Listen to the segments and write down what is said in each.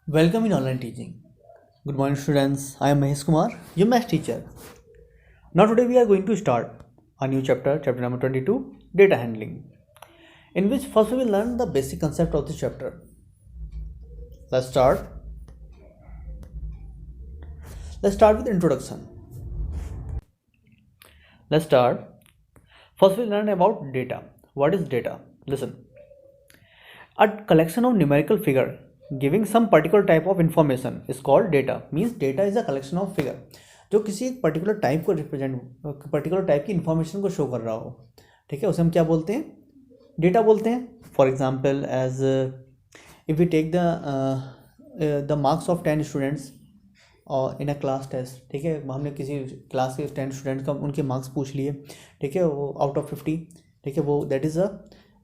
Welcome in online teaching. Good morning, students. I am Mahesh Kumar, your math teacher. Now, today we are going to start a new chapter, chapter number 22, data handling, in which first we will learn the basic concept of this chapter. Let's start. Let's start with introduction. Let's start. First, we learn about data. What is data? Listen. A collection of numerical figure giving some particular type of information is called data. Means data is a collection of figure जो किसी एक particular type को represent particular type की information को show कर रहा हो. ठीक है, उसे हम क्या बोलते हैं? डेटा बोलते हैं. For example as if we take the marks of 10 students और इन अ क्लास टेस्ट. ठीक है, हमने किसी क्लास के 10 स्टूडेंट का उनके मार्क्स पूछ लिए. ठीक है, वो आउट ऑफ 50. ठीक है, वो दैट इज़ अ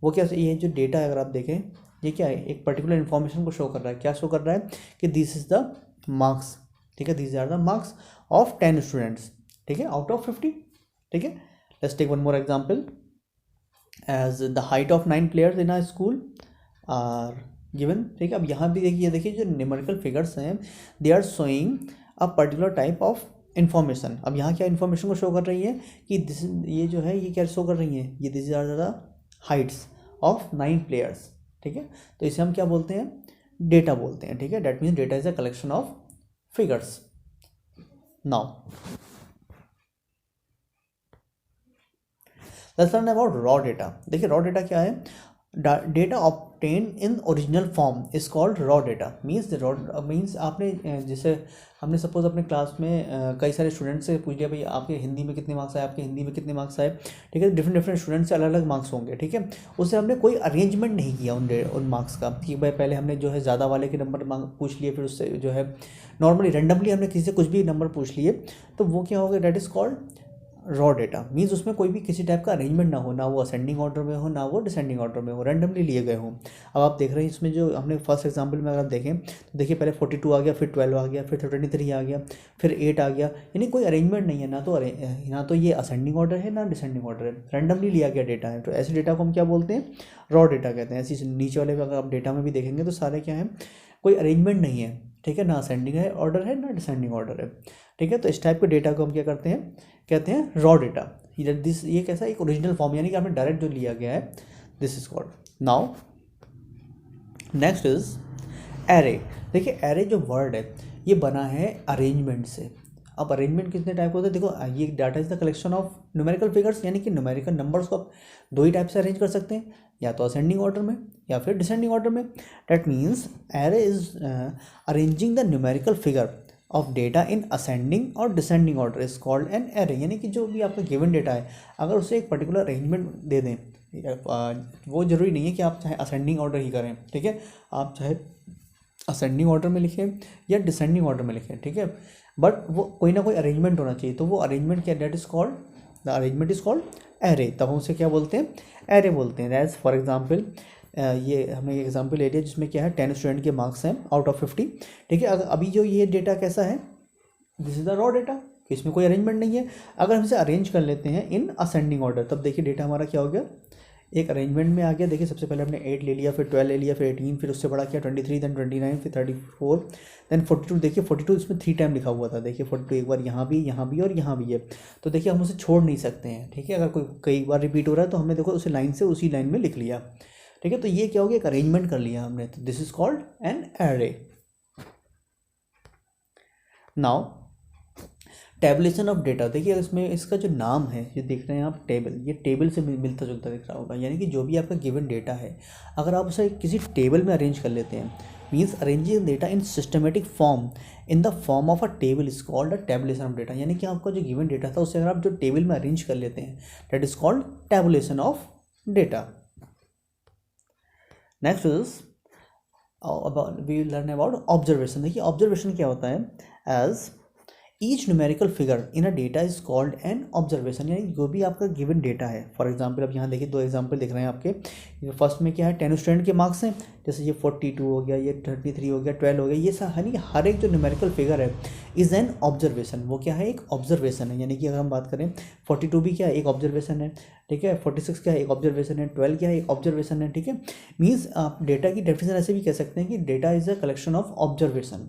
वो क्या, ये जो डेटा है अगर आप देखें, ये क्या है, एक पर्टिकुलर इन्फॉर्मेशन को शो कर रहा है. क्या शो कर रहा है कि दिस इज़ द मार्क्स. ठीक है, this are the marks of 10 students. ठीक है, आउट ऑफ 50. ठीक है, let's take one more example as the height of 9 players in a school are given. ठीक है, अब यहाँ भी देखिए जो न्यूमेरिकल फिगर्स हैं they are showing a particular type of information. अब यहाँ क्या इन्फॉर्मेशन को शो कर रही है कि दिस, ये जो है ये क्या शो कर रही है, ये this are the heights of 9 players. ठीक है, तो इसे हम क्या बोलते हैं? डेटा बोलते हैं. ठीक है, that means data is a collection of figures. Now let's learn about raw data. देखिए रॉ डेटा क्या है? Data obtain in original form is called raw data. Means raw means आपने जैसे हमने सपोज अपने क्लास में कई सारे स्टूडेंट से पूछ लिया भाई आपके हिंदी में कितने मार्क्स आए, आपके हिंदी में कितने मार्क्स आए. ठीक है, डिफरेंट डिफरेंट स्टूडेंट से अलग अलग मार्क्स होंगे. ठीक है, उससे हमने कोई अरेंजमेंट नहीं किया उन मार्क्स का कि भाई पहले हमने जो है ज़्यादा वाले के नंबर पूछ लिए, फिर उससे जो है नॉर्मली रेंडमली हमने किसी से कुछ भी नंबर पूछ लिए. तो वो क्या होगा? That is called raw data. Means उसमें कोई भी किसी टाइप का अरेंजमेंट ना हो, ना वो असेंडिंग ऑर्डर में हो ना वो डिसेंडिंग ऑर्डर में हो, रैंडमली लिए गए हों. अब आप देख रहे हैं इसमें जो हमने फर्स्ट एग्जांपल में अगर आप देखें तो देखिए पहले 42 आ गया, फिर 12 आ गया, फिर 23 आ गया, फिर 8 आ गया. यानी कोई अरेंजमेंट नहीं है, ना तो ये असेंडिंग ऑर्डर है ना डिसेंडिंग ऑर्डर है, रैंडमली लिया गया डेटा है. तो ऐसे डेटा को हम क्या बोलते हैं? रॉ डेटा कहते हैं. ऐसी नीचे वाले अगर आप डेटा में भी देखेंगे तो सारे क्या है, कोई अरेंजमेंट नहीं है. ठीक है, ना असेंडिंग है ऑर्डर है ना डिसेंडिंग ऑर्डर है. ठीक है, तो इस टाइप के डेटा को हम क्या करते हैं? कहते हैं रॉ डेटा. ये कैसा एक ओरिजिनल फॉर्म, यानी कि आपने डायरेक्ट जो लिया गया है, this is called. Now next is array. देखिए एरे जो वर्ड है ये बना है अरेंजमेंट से. अब अरेंजमेंट कितने टाइप होते हैं? देखो ये data is the collection of numerical figures, यानी कि न्यूमेरिकल नंबर्स को आप दो ही टाइप से अरेंज कर सकते हैं, या तो असेंडिंग ऑर्डर में या फिर डिसेंडिंग ऑर्डर में. That means array is arranging the numerical figure of data in ascending और descending order is called an array. यानी कि जो भी आपका गिवन डेटा है अगर उसे एक पर्टिकुलर अरेंजमेंट दे दें, वो ज़रूरी नहीं है कि आप चाहे असेंडिंग ऑर्डर ही करें. ठीक है, आप चाहे असेंडिंग ऑर्डर में लिखें या डिसेंडिंग ऑर्डर में लिखें. ठीक है, बट वो कोई ना कोई अरेंजमेंट होना चाहिए. तो वो अरेंजमेंट क्या, that is called the arrangement is called array. तब हम उसे क्या बोलते हैं? एरे बोलते हैं. एज फॉर एग्जाम्पल ये हमने एक एग्जांपल ले लिया जिसमें क्या है 10 स्टूडेंट के मार्क्स हैं आउट ऑफ 50. ठीक है, अभी जो ये डेटा कैसा है, this is the raw data, इसमें कोई अरेंजमेंट नहीं है. अगर हम इसे अरेंज कर लेते हैं इन असेंडिंग ऑर्डर तब देखिए डेटा हमारा क्या हो गया, एक अरेंजमेंट में आ गया. देखिए सबसे पहले हमने 8 ले लिया, फिर 12 ले लिया, फिर 18, फिर उससे बड़ा किया 23, देन 29, फिर 34, देन 42. देखिए 42 इसमें 3 टाइम लिखा हुआ था. देखिए 42 एक बार यहाँ भी और यहाँ भी है. तो देखिए हम उसे छोड़ नहीं सकते हैं. ठीक है, अगर कोई कई बार रिपीट हो रहा है तो हमने देखो उसी लाइन से उसी लाइन में लिख लिया. ठीक है, तो ये क्या हो गया, एक अरेंजमेंट कर लिया हमने. तो this is called an array. Now tabulation of data. देखिए इसमें इसका जो नाम है ये देख रहे हैं आप टेबल, ये टेबल से मिलता जुलता दिख रहा होगा. यानी कि जो भी आपका गिवन डेटा है अगर आप उसे किसी टेबल में अरेंज कर लेते हैं, means arranging data in systematic form in the form of a table is called a tabulation of data. यानी कि आपका जो गिवन डेटा था उसे अगर आप जो टेबल में अरेंज कर लेते हैं that is called tabulation of data. Next is we learn about observation. देखिए ऑब्जर्वेशन क्या होता है? As each numerical figure in a data is called an observation, यानी जो भी आपका गिवन डेटा है। फॉर एग्जांपल अब यहाँ देखिए 2 एग्जांपल दिख रहे हैं आपके। फर्स्ट में क्या है, 10 स्टूडेंट के मार्क्स हैं, जैसे ये 42 हो गया, ये 33 हो गया, 12 हो गया, ये सब यानी कि हर एक जो न्यूमेरिकल फिगर है इज़ एन ऑब्जर्वेशन। वो क्या है, एक ऑब्जर्वेशन है। यानी कि अगर हम बात करें 42 भी क्या है, एक ऑब्जर्वेशन है, ठीक है। 46 क्या है, एक ऑब्जर्वेशन है। 12 क्या है, एक ऑब्जर्वेशन है, ठीक है। मीन्स आप डेटा की डेफिनेशन ऐसे भी कह सकते हैं कि data is a collection of observation,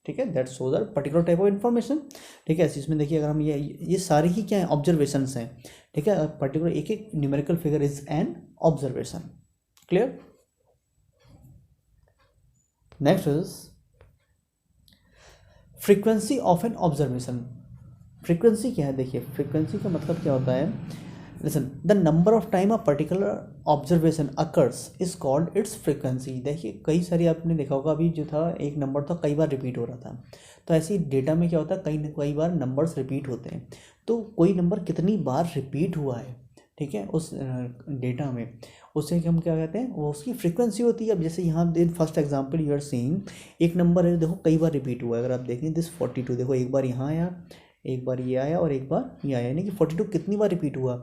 ठीक है। That shows a particular type of information, ठीक है। इसमें देखिए अगर हम ये सारे ही क्या है, ऑब्जर्वेशंस हैं, ठीक है। पर्टिकुलर एक एक numerical figure is an observation. Clear. Next is frequency of an observation. Frequency क्या है, देखिए फ्रीक्वेंसी का मतलब क्या होता है, listen, the number of time a particular observation occurs is called its frequency. देखिए कई सारी आपने देखा होगा, अभी जो था एक नंबर था कई बार रिपीट हो रहा था, तो ऐसे ही डेटा में क्या होता है, कई बार नंबर्स रिपीट होते हैं। तो कोई नंबर कितनी बार रिपीट हुआ है, ठीक है, उस डेटा में, उससे हम क्या कहते हैं, वो उसकी फ्रीक्वेंसी होती है। अब जैसे यहाँ first example you are seeing, एक नंबर है देखो कई बार रिपीट हुआ है। अगर आप देखें दिस 42, देखो एक बार यहाँ आया, एक बार ये आया और एक बार ये आया, यानी कि 42 कितनी बार रिपीट हुआ,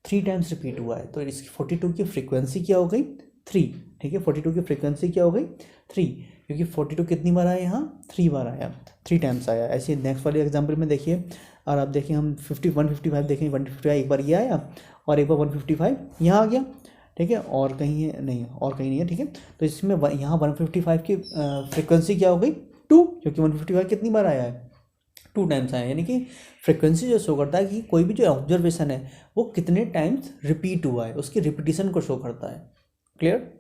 3 टाइम्स रिपीट हुआ है। तो इसकी 42 की फ्रीक्वेंसी क्या हो गई, 3, ठीक है। 42 की फ्रीक्वेंसी क्या हो गई, 3, क्योंकि 42 कितनी बार आया, यहाँ 3 बार आया, 3 टाइम्स आया। ऐसे नेक्स्ट वाले एग्जाम्पल में देखिए, और आप देखिए हम 155 देखें, 155 एक बार ये आया और एक बार 155 यहाँ आ गया, ठीक है। और कहीं है नहीं, और कहीं नहीं है, ठीक है। तो इसमें यहाँ 155 की फ्रीक्वेंसी क्या हो गई, 2, क्योंकि 155 कितनी बार आया है, 2 टाइम्स आया। यानी कि फ्रीक्वेंसी जो शो करता है कि कोई भी जो ऑब्जर्वेशन है वो कितने टाइम्स रिपीट हुआ है, उसकी रिपीटिशन को शो करता है। क्लियर।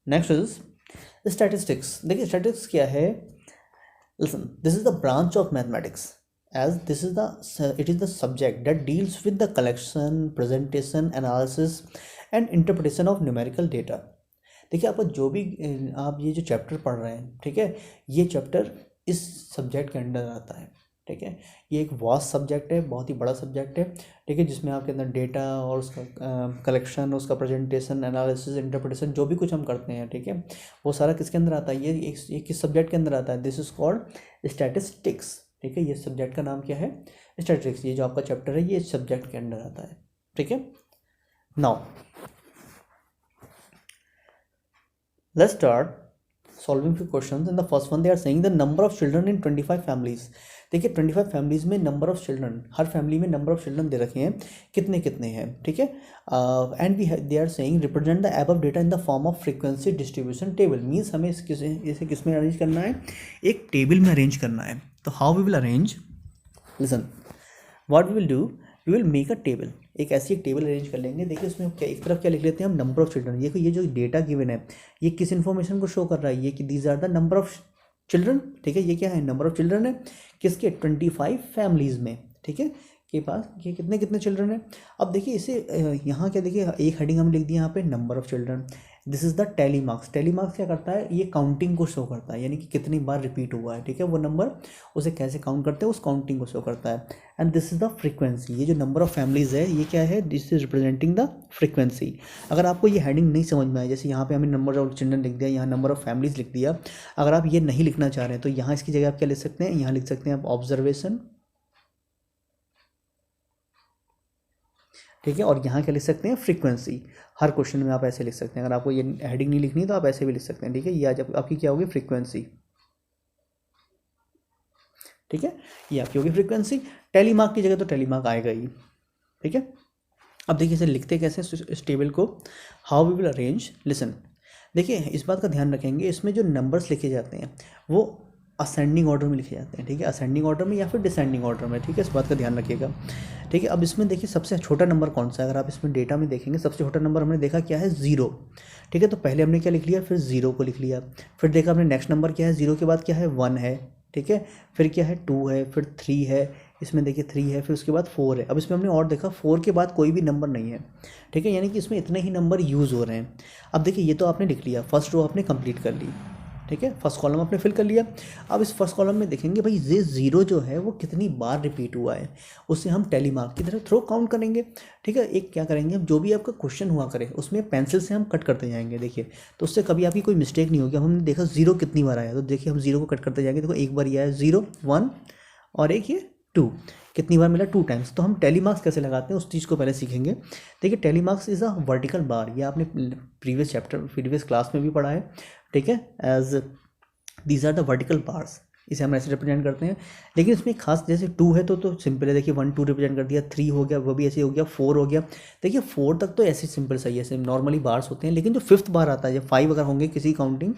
Next is statistics. देखिए स्टैटिस्टिक्स क्या है, listen, this is the branch of mathematics as this is it is the subject that deals with the collection, presentation, analysis and interpretation of numerical data। देखिए आप जो भी आप ये जो चैप्टर पढ़ रहे हैं, ठीक है, ये चैप्टर इस सब्जेक्ट के अंडर आता है, ठीक है। ये एक वास्ट सब्जेक्ट है, बहुत ही बड़ा सब्जेक्ट है, ठीक है, जिसमें आपके अंदर डेटा और उसका कलेक्शन, उसका प्रेजेंटेशन, एनालिसिस, इंटरप्रिटेशन, जो भी कुछ हम करते हैं, ठीक है, वो सारा किसके अंदर आता है, ये किस सब्जेक्ट के अंदर आता है, दिस इज कॉल्ड स्टैटिस्टिक्स, ठीक है। ये सब्जेक्ट का नाम क्या है, स्टैटिस्टिक्स। ये जो आपका चैप्टर है ये इस सब्जेक्ट के अंडर आता है, ठीक है। Now let's start solving few questions. In the first one they are saying the number of children in 25 families. देखिए 25 फैमिलीज में नंबर ऑफ चिल्ड्रन, हर फैमिली में नंबर ऑफ चिल्ड्रन दे रखे हैं, कितने कितने हैं, ठीक है। And they are saying represent the above data in the form of frequency distribution table. Means हमें इसे किस में अरेंज करना है, एक टेबल में अरेंज करना है। तो how we will arrange, listen, what we will do, we will make a table. एक ऐसी एक टेबल अरेंज कर लेंगे। देखिए उसमें क्या, एक तरफ क्या लिख लेते हैं हम, नंबर ऑफ चिल्ड्रन। ये जो डेटा गिवन है ये किस इन्फॉर्मेशन को शो कर रहा है, ये कि these are the number of children, ठीक है। ये क्या है, नंबर ऑफ चिल्ड्रन है, किसके, 25 फैमिलीज़ में, ठीक है, के पास ये कितने कितने चिल्ड्रन है। अब देखिए इसे यहाँ क्या, देखिए एक हेडिंग हम लिख दिया यहाँ पे, number of children. This is the tally marks. Tally marks क्या करता है, ये काउंटिंग को शो करता है, यानी कि कितनी बार रिपीट हुआ है, ठीक है, वो नंबर उसे कैसे काउंट करते हैं, उस काउंटिंग को शो करता है। And this is the frequency. ये जो नंबर ऑफ फैमिलीज़ है ये क्या है, this is representing the frequency. अगर आपको ये हेडिंग नहीं समझ में आए, जैसे यहाँ पे हमने नंबर ऑफ चिल्ड्रन लिख दिया, यहाँ नंबर ऑफ फैमिलीज़ लिख दिया, अगर आप ये नहीं लिखना चाह रहे हैं तो यहाँ इसकी जगह आप क्या लिख सकते हैं, यहाँ लिख सकते हैं आप ऑब्जर्वेशन, ठीक है, और यहाँ क्या लिख सकते हैं, फ्रीक्वेंसी। हर क्वेश्चन में आप ऐसे लिख सकते हैं। अगर आपको ये हेडिंग नहीं लिखनी तो आप ऐसे भी लिख सकते हैं, ठीक है। ये आज आपकी क्या होगी, फ्रीक्वेंसी, ठीक है, ये आपकी होगी फ्रीक्वेंसी। टेलीमार्क की जगह तो टेलीमार्क आएगा ही, ठीक है। अब देखिए इसे लिखते कैसे इस टेबल को, how we will arrange, listen. देखिए इस बात का ध्यान रखेंगे, इसमें जो नंबर्स लिखे जाते हैं वो असेंडिंग ऑर्डर में लिखे जाते हैं, ठीक है, असेंडिंग ऑर्डर में या फिर डिसेंडिंग ऑर्डर में, ठीक है, इस बात का ध्यान रखिएगा, ठीक है। अब इसमें देखिए सबसे छोटा नंबर कौन सा है, अगर आप इसमें डेटा में देखेंगे सबसे छोटा नंबर हमने देखा क्या है, 0, ठीक है। तो पहले हमने क्या लिख लिया, फिर 0 को लिख लिया, फिर देखा हमने नेक्स्ट नंबर क्या है, 0 के बाद क्या है, 1 है, ठीक है, फिर क्या है, 2 है, फिर 3 है, इसमें देखिए 3 है, फिर उसके बाद 4 है। अब इसमें हमने और देखा 4 के बाद कोई भी नंबर नहीं है, ठीक है, यानी कि इसमें इतने ही नंबर यूज़ हो रहे हैं। अब देखिए ये तो आपने लिख लिया, फर्स्ट रो आपने कंप्लीट कर ली, ठीक है, फर्स्ट कॉलम आपने फिल कर लिया। अब इस फर्स्ट कॉलम में देखेंगे भाई ये ज़ीरो जो है वो कितनी बार रिपीट हुआ है, उससे हम टेली मार्क की तरह थ्रो काउंट करेंगे। ठीक है, एक क्या करेंगे हम, जो भी आपका क्वेश्चन हुआ करे उसमें पेंसिल से हम कट करते जाएंगे, देखिए, तो उससे कभी आपकी कोई मिस्टेक नहीं होगी। अब हमने देखा जीरो कितनी बार आया, तो देखिए हम जीरो को कट करते जाएंगे, देखो एक बार ये आया 0 1 और एक ये 2, कितनी बार मिला 2 टाइम्स। तो हम टेली मार्क्स कैसे लगाते हैं उस चीज़ को पहले सीखेंगे। देखिए tally marks is a vertical bar, ये आपने प्रीवियस क्लास में भी पढ़ा है। ठीक है, as these are the vertical bars, इसे हम ऐसे रिप्रेजेंट करते हैं। लेकिन इसमें खास जैसे 2 है तो सिंपल है, देखिए 1 2 रिप्रेजेंट कर दिया, 3 हो गया वो भी ऐसे हो गया, 4 हो गया। देखिए 4 तक तो ऐसे सिंपल सही है, ऐसे नॉर्मली बार्स होते हैं। लेकिन जो 5th बार आता है, जब 5 अगर होंगे किसी काउंटिंग,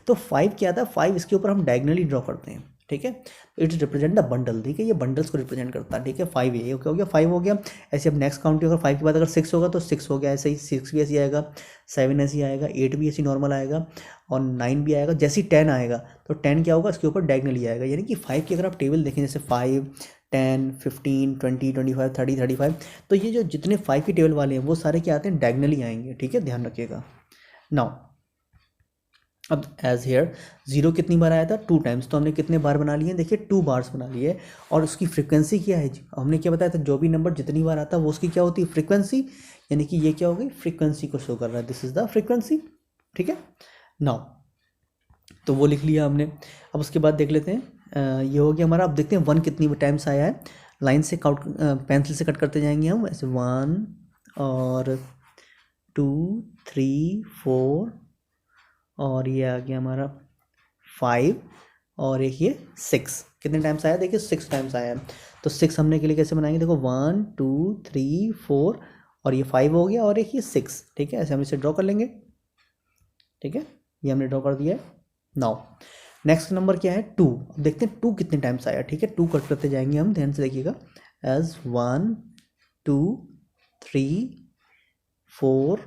तो 5 क्या आता है, 5 इसके ऊपर हम डायगनली ड्रॉ करते हैं। ठीक है, इट रिप्रेजेंट द बंडल, ठीक है, ये बंडल्स को रिप्रेजेंट करता है। ठीक है, 5 ये क्या हो गया, 5 हो गया। ऐसे अब नेक्स्ट काउंटिंग अगर 5 के बाद अगर 6 होगा तो 6 हो गया, ऐसे ही 6 भी ऐसे ही आएगा, 7 ऐसे ही आएगा, 8 भी ऐसे नॉर्मल आएगा और 9 भी आएगा। जैसे ही 10 आएगा तो 10 क्या होगा, इसके ऊपर डायगनली आएगा। यानी कि 5 की अगर आप टेबल देखें, जैसे 5 10 15 20 25 30 35, तो ये जो जितने 5 की टेबल वाले हैं वो सारे क्या आते हैं, डायगनली आएंगे। ठीक है, ध्यान रखिएगा। नाउ अब एज हेयर 0 कितनी बार आया था, 2 टाइम्स, तो हमने कितने बार बना लिए, देखिए 2 बार्स बना लिए। और उसकी फ्रीक्वेंसी क्या है, हमने क्या बताया था, जो भी नंबर जितनी बार आता है वो उसकी क्या होती है, फ्रीक्वेंसी। यानी कि ये क्या हो गई, फ्रीक्वेंसी को शो कर रहा है, दिस इज द फ्रीक्वेंसी। ठीक है, नाउ तो वो लिख लिया हमने। अब उसके बाद देख लेते हैं, ये हो गया हमारा। अब देखते हैं 1 कितनी टाइम्स आया है, लाइन से काउंट, पेंसिल से कट करते जाएंगे हम ऐसे, 1 और 2 3 4 और ये आ गया हमारा 5 और एक ये 6, कितने टाइम्स आया, देखिए 6 टाइम्स आया है। तो 6 हमने के लिए कैसे बनाएंगे, देखो 1 2 3 4 और ये 5 हो गया और एक ये 6। ठीक है, ऐसे हम इसे ड्रॉ कर लेंगे। ठीक है, ये हमने ड्रॉ कर दिया है। नाउ नेक्स्ट नंबर क्या है, 2। अब देखते हैं 2 कितने टाइम्स आया। ठीक है, 2 कट करते जाएंगे हम, ध्यान से देखिएगा, एज 1 2 3 4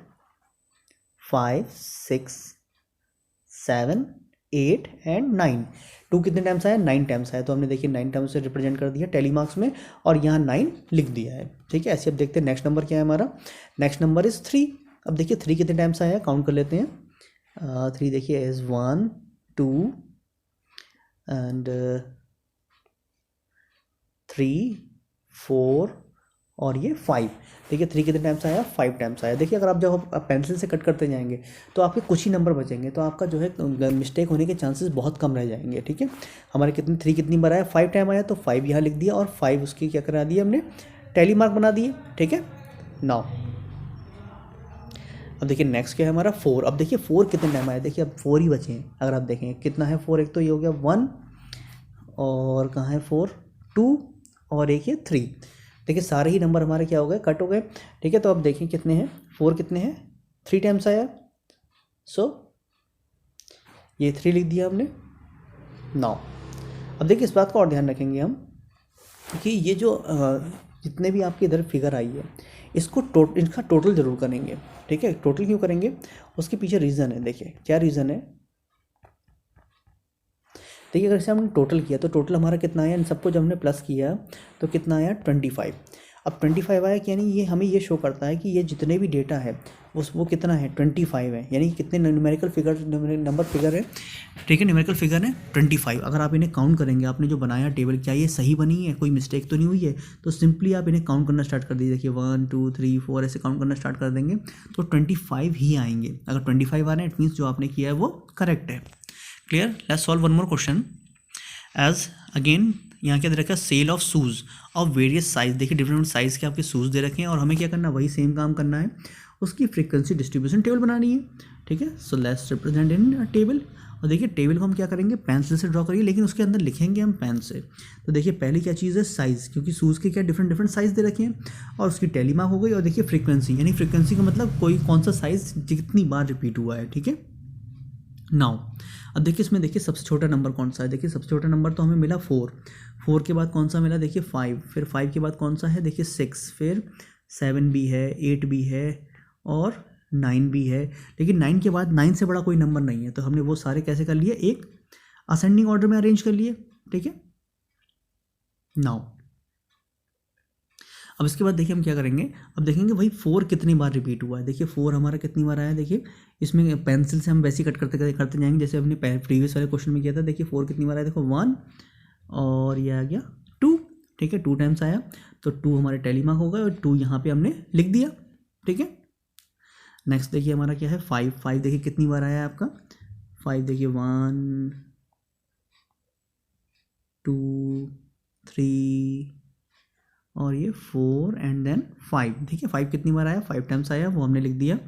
5 6 7 8 एंड 9। 2 कितने टाइम्स आया, 9 टाइम्स आया। तो हमने देखिए 9 टाइम्स से रिप्रेजेंट कर दिया टेली मार्क्स में और यहाँ 9 लिख दिया है। ठीक है, ऐसे अब देखते हैं नेक्स्ट नंबर क्या है हमारा। Next number is 3। अब देखिए 3 कितने टाइम्स आया, काउंट कर लेते हैं। 3 देखिए इज 1 2 एंड 3 4 और ये 5। देखिए 3 कितने टाइम्स आया, 5 टाइम्स आया। देखिए अगर आप जब आप पेंसिल से कट करते जाएंगे तो आपके कुछ ही नंबर बचेंगे, तो आपका जो है मिस्टेक होने के चांसेस बहुत कम रह जाएंगे। ठीक है, हमारे कितने 3 कितनी बार आया, 5 टाइम आया, तो 5 यहाँ लिख दिया और 5 उसकी क्या करा दिया हमने, टेली मार्क बना दिए। ठीक है, नाउ अब देखिए नेक्स्ट क्या है हमारा 4। अब देखिए 4 कितने टाइम आया, देखिए अब 4 ही बचे हैं। अगर आप देखें कितना है 4, एक तो ये हो गया 1 और कहाँ है 4 2 और एक ये 3। देखिए सारे ही नंबर हमारे क्या हो गए, कट हो गए। ठीक है, तो अब देखें कितने हैं, 4 कितने हैं, 3 टाइम्स आया, सो ये 3 लिख दिया हमने। नाउ अब देखिए इस बात को और ध्यान रखेंगे हम कि ये जो जितने भी आपके इधर फिगर आई है इसको इनका टोटल ज़रूर करेंगे। ठीक है, टोटल क्यों करेंगे, उसके पीछे रीज़न है। देखिए क्या रीज़न है, देखिए अगर इसे हमने टोटल किया तो टोटल हमारा कितना आया, इन सबको जब हमने प्लस किया तो कितना आया 25। अब 25 आया, यानी ये हमें ये शो करता है कि ये जितने भी डेटा है वो कितना है 25 है, यानी कितने न्यूमेरिकल फिगर नंबर फिगर है। ठीक है, न्यूमेरिकल फिगर है 25। अगर आप इन्हें काउंट करेंगे, आपने जो बनाया टेबल क्या ये सही बनी है, कोई मिस्टेक तो नहीं हुई है, तो सिंपली आप इन्हें काउंट करना स्टार्ट कर दीजिए। देखिए 1 2 3 4 ऐसे काउंट करना स्टार्ट कर देंगे तो 25 ही आएंगे। अगर 25 आ रहे हैं इट मीन्स जो आपने किया है वो करेक्ट है। Clear, let's solve one more question. As again यहाँ क्या दे रखा है, sale of shoes of various size. देखिए डिफरेंट साइज़ के आपके शूज़ दे रखे हैं और हमें क्या करना है, वही सेम काम करना है, उसकी फ्रीक्वेंसी डिस्ट्रीब्यूशन टेबल बनानी है। ठीक है, so let's represent in table. और देखिए टेबल को हम क्या करेंगे, पेंसिल से ड्रॉ करिए, लेकिन उसके अंदर लिखेंगे हम पेन से। तो देखिए पहली क्या चीज़ है, साइज़, क्योंकि शूज़ के क्या डिफरेंट साइज़ दे रखे हैं और उसकी टेली मार्क हो गई। और देखिए फ्रीक्वेंसी, यानी फ्रीक्वेंसी का मतलब कौन सा साइज़ कितनी बार रिपीट हुआ है। ठीक है, नाउ अब देखिए इसमें देखिए सबसे छोटा नंबर कौन सा है, देखिए सबसे छोटा नंबर तो हमें मिला 4 के बाद कौन सा मिला, देखिए 5, फिर 5 के बाद कौन सा है, देखिए 6, फिर 7 भी है, 8 भी है और 9 भी है। लेकिन 9 के बाद 9 से बड़ा कोई नंबर नहीं है, तो हमने वो सारे कैसे कर लिए, एक असेंडिंग ऑर्डर में अरेंज कर लिए। ठीक है, नाउ अब इसके बाद देखिए हम क्या करेंगे, अब देखेंगे भाई 4 कितनी बार रिपीट हुआ है। देखिए 4 हमारा कितनी बार आया है, देखिए इसमें पेंसिल से हम वैसे ही कट करते करते जाएंगे जैसे हमने प्रीवियस वाले क्वेश्चन में किया था। देखिए 4 कितनी बार आया, देखो 1 और ये आ गया 2, ठीक है 2 टाइम्स आया, तो 2 हमारे टैली मार्क हो गए और 2 यहाँ पे हमने लिख दिया, ठीक है। नेक्स्ट देखिए हमारा क्या है 5 देखिए कितनी बार आया है आपका 5, देखिए 1 2 3 और ये 4 एंड देन 5, देखिए 5 कितनी बार आया, 5 टाइम्स आया, वो हमने लिख दिया,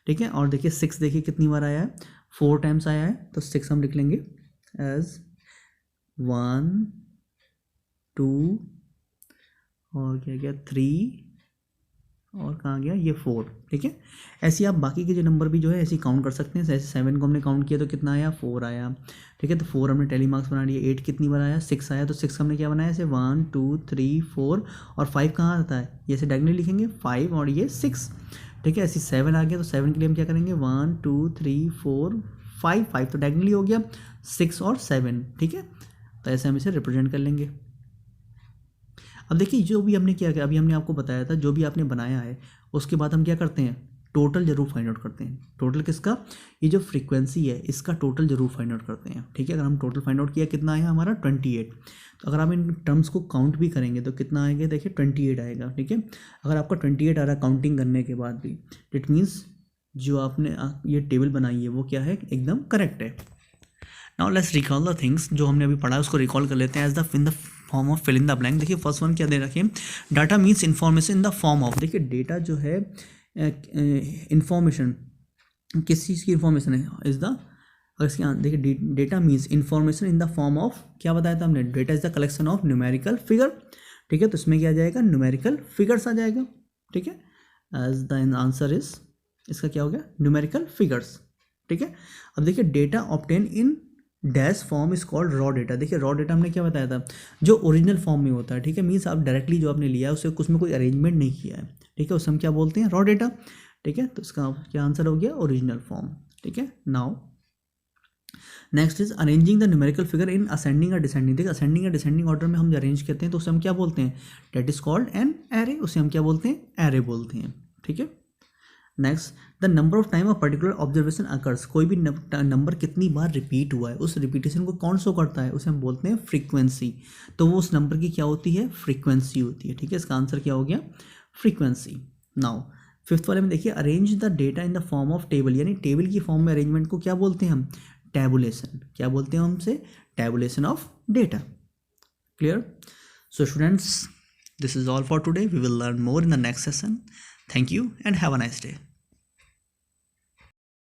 ठीक है। और देखिए 6 देखिए कितनी बार आया है, 4 टाइम्स आया है, तो 6 हम लिख लेंगे एज 1 2 और क्या गया 3 और कहाँ गया ये 4, ठीक है। ऐसे आप बाकी के जो नंबर भी जो है ऐसे काउंट कर सकते हैं। जैसे 7 को हमने काउंट किया तो कितना आया 4 आया, ठीक है। तो 4 हमने टैली मार्क्स बना लिए। 8 कितनी बार आया 6 आया, तो 6 हमने क्या बनाया ऐसे 1 2 3 4 और 5 कहाँ आता है, ये ऐसे डायगोनली लिखेंगे 5 और ये 6, ठीक है। ऐसे 7 आ गया, तो 7 के लिए हम क्या करेंगे 1 2 3 4 5 तो डायगोनली हो गया 6 और 7, ठीक है। तो ऐसे हम इसे रिप्रेजेंट कर लेंगे। अब देखिए जो भी हमने किया, अभी हमने आपको बताया था, जो भी आपने बनाया है उसके बाद हम क्या करते हैं टोटल जरूर फाइंड आउट करते हैं। टोटल किसका, ये जो फ्रीक्वेंसी है इसका टोटल जरूर फाइंड आउट करते हैं, ठीक है। अगर हम टोटल फाइंड आउट किया कितना आया हमारा 28, तो अगर आप इन टर्म्स को काउंट भी करेंगे तो कितना आएगा, देखिए 28 आएगा, ठीक है। अगर आपका 28 आ रहा है काउंटिंग करने के बाद भी, इट मीन्स जो आपने ये टेबल बनाई है वो क्या है, एकदम करेक्ट है। Now let's recall the things, जो हमने अभी पढ़ा है उसको रिकॉल कर लेते हैं as the in the form of fill in the blank. देखिए फर्स्ट वन क्या दे रखे हैं, data means information in the form of. देखिए डेटा जो है इंफॉर्मेशन, किस चीज़ की इंफॉर्मेशन है इज द, अगर इसके देखिए data means information in the form of, क्या बताया था हमने, data is the collection of numerical figure, ठीक है। तो इसमें क्या आ जाएगा न्यूमेरिकल फिगर्स आ जाएगा, ठीक है। एज द आंसर इज, इसका क्या हो गया न्यूमेरिकल फिगर्स, ठीक है। अब देखिए data obtain in dash form is called raw data. देखिए रॉ डेटा हमने क्या बताया था, जो ओरिजिनल फॉर्म में होता है, ठीक है। मीन्स आप डायरेक्टली जो आपने लिया है उसे उसमें कोई अरेंजमेंट नहीं किया है, ठीक है, उसे हम क्या बोलते हैं रॉ डेटा, ठीक है। तो इसका क्या आंसर हो गया ओरिजिनल फॉर्म, ठीक है। Now next is arranging the numerical figure in ascending और डिसेंडिंग। देखिए असेंडिंग और डिसेंडिंग ऑर्डर में हम जो अरेंज करते हैं तो उसे हम क्या बोलते हैं, that is called an array, उसे हम क्या बोलते हैं एरे बोलते हैं, ठीक है। Next the number of time of particular observation occurs, कोई भी नंबर कितनी बार रिपीट हुआ है उस रिपीटेशन को कौन शो करता है, उसे हम बोलते हैं फ्रीक्वेंसी। तो वो उस नंबर की क्या होती है फ्रीक्वेंसी होती है, ठीक है। इसका आंसर क्या हो गया फ्रीक्वेंसी। नाउ फिफ्थ वाले में देखिए arrange the data in the form of table, यानी टेबल की फॉर्म में अरेंजमेंट को क्या बोलते हैं हम टैबुलेशन, क्या बोलते हैं हमसे tabulation of data. Clear? So students, this is all for today. We will learn more in the next session. Thank you and have a nice day.